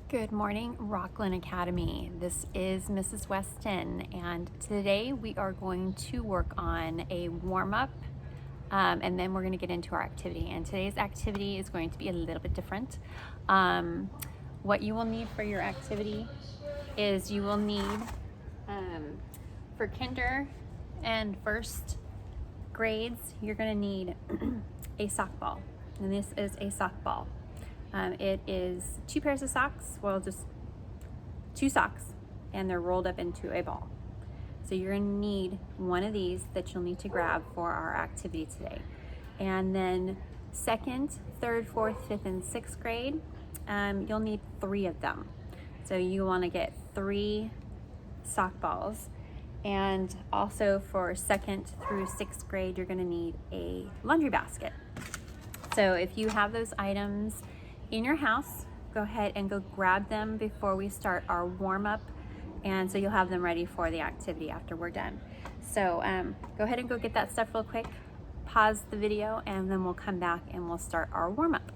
Good morning, Rocklin Academy. This is Mrs. Weston, and today we are going to work on a warm-up, and then we're going to get into our activity. And today's activity is going to be a little bit different. What you will need for your activity is you will need, for kinder and first grades, you're going to need a sock ball, and this is a sock ball. It is 2 pairs of socks, well, just 2 socks, and they're rolled up into a ball. So you're going to need one of these that you'll need to grab for our activity today. And then 2nd, 3rd, 4th, 5th, and 6th grade, you'll need 3 of them. So you want to get 3 sock balls. And also for 2nd through 6th grade, you're going to need a laundry basket. So if you have those items in your house, go ahead and go grab them before we start our warm-up, and so you'll have them ready for the activity after we're done. So go ahead and go get that stuff real quick, pause the video, and then we'll come back and we'll start our warm-up.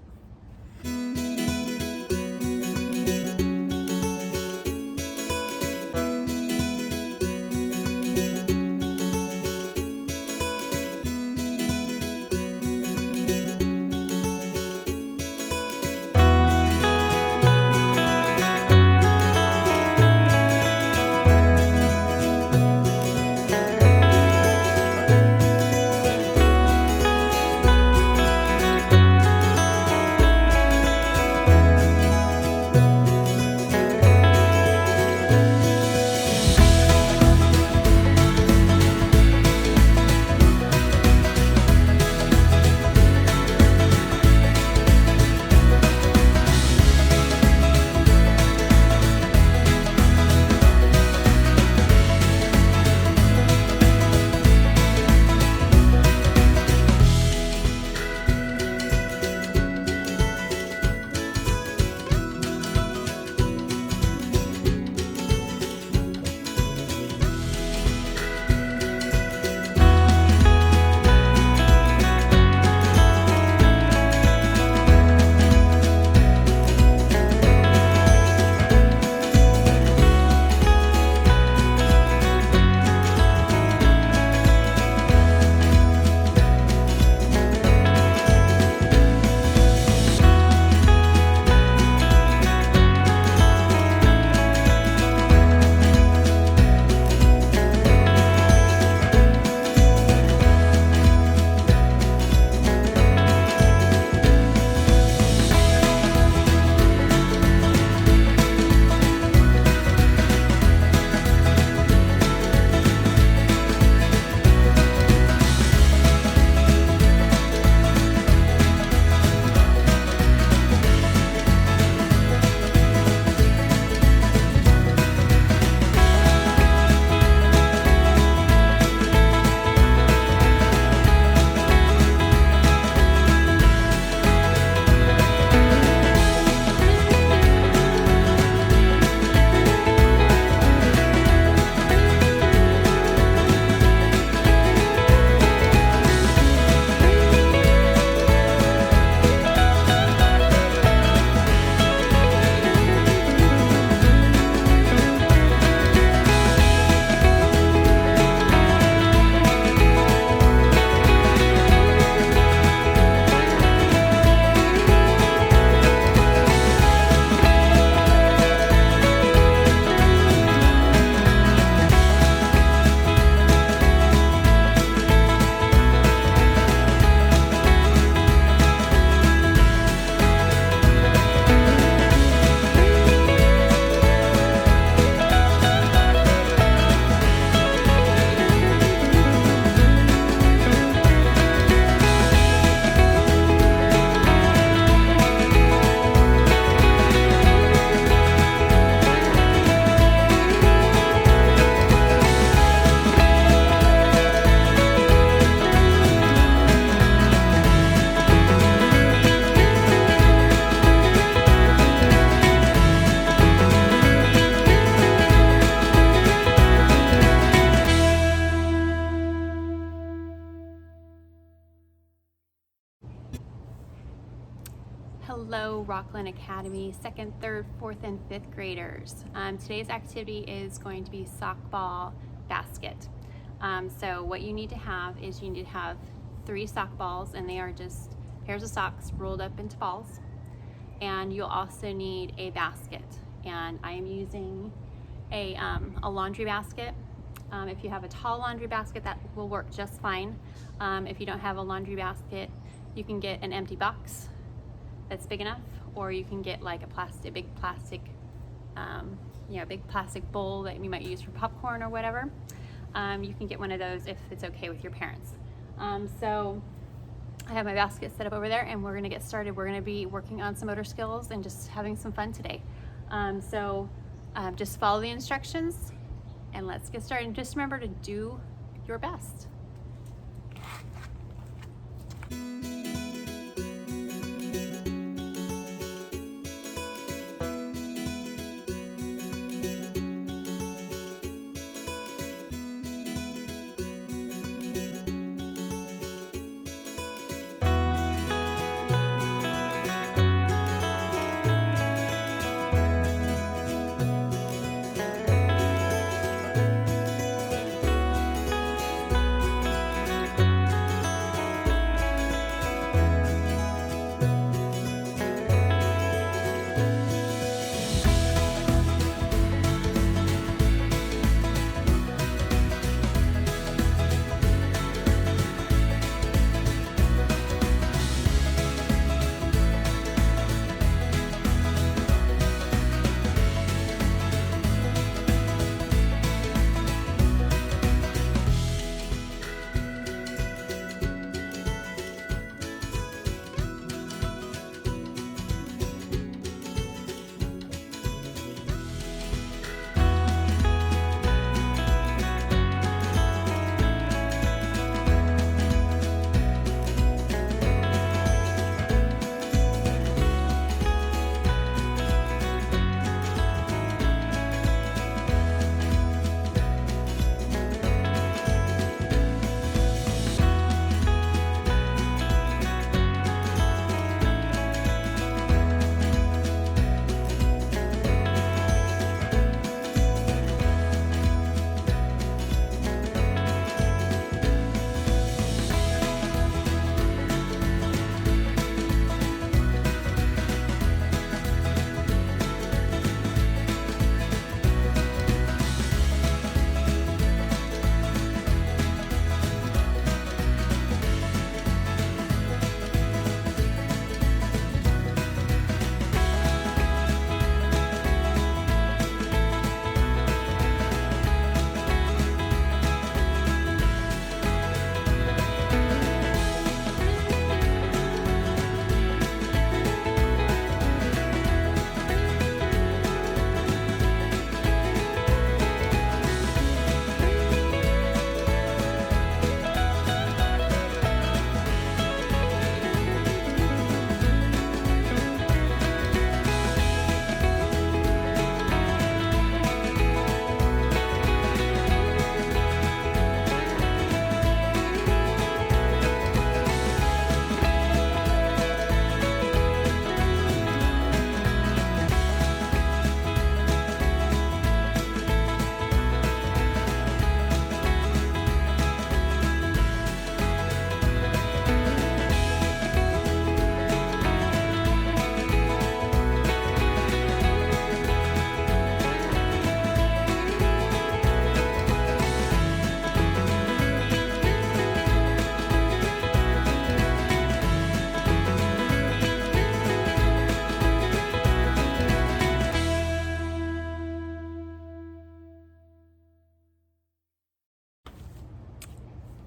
Hello, Rocklin Academy, 2nd, 3rd, 4th, and 5th graders. Today's activity is going to be sockball basket. So what you need to have is you need to have 3 sock balls, and they are just pairs of socks rolled up into balls. And you'll also need a basket. And I am using a laundry basket. If you have a tall laundry basket, that will work just fine. If you don't have a laundry basket, you can get an empty box that's big enough, or you can get like a big plastic bowl that you might use for popcorn or whatever. You can get one of those if it's okay with your parents. So I have my basket set up over there, and we're gonna get started. We're gonna be working on some motor skills and just having some fun today. Just follow the instructions and let's get started. And just remember to do your best.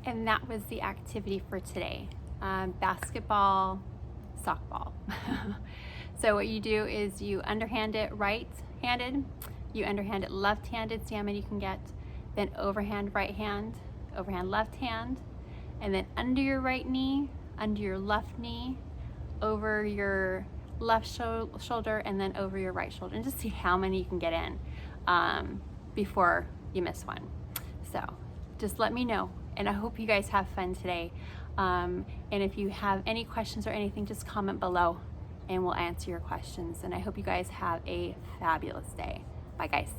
And that was the activity for today. Basketball, sockball. So what you do is you underhand it right-handed, you underhand it left-handed, see how many you can get, then overhand right hand, overhand left hand, and then under your right knee, under your left knee, over your left shoulder, and then over your right shoulder, and just see how many you can get in before you miss one. So just let me know, and I hope you guys have fun today. And if you have any questions or anything, just comment below, and we'll answer your questions. And I hope you guys have a fabulous day. Bye, guys.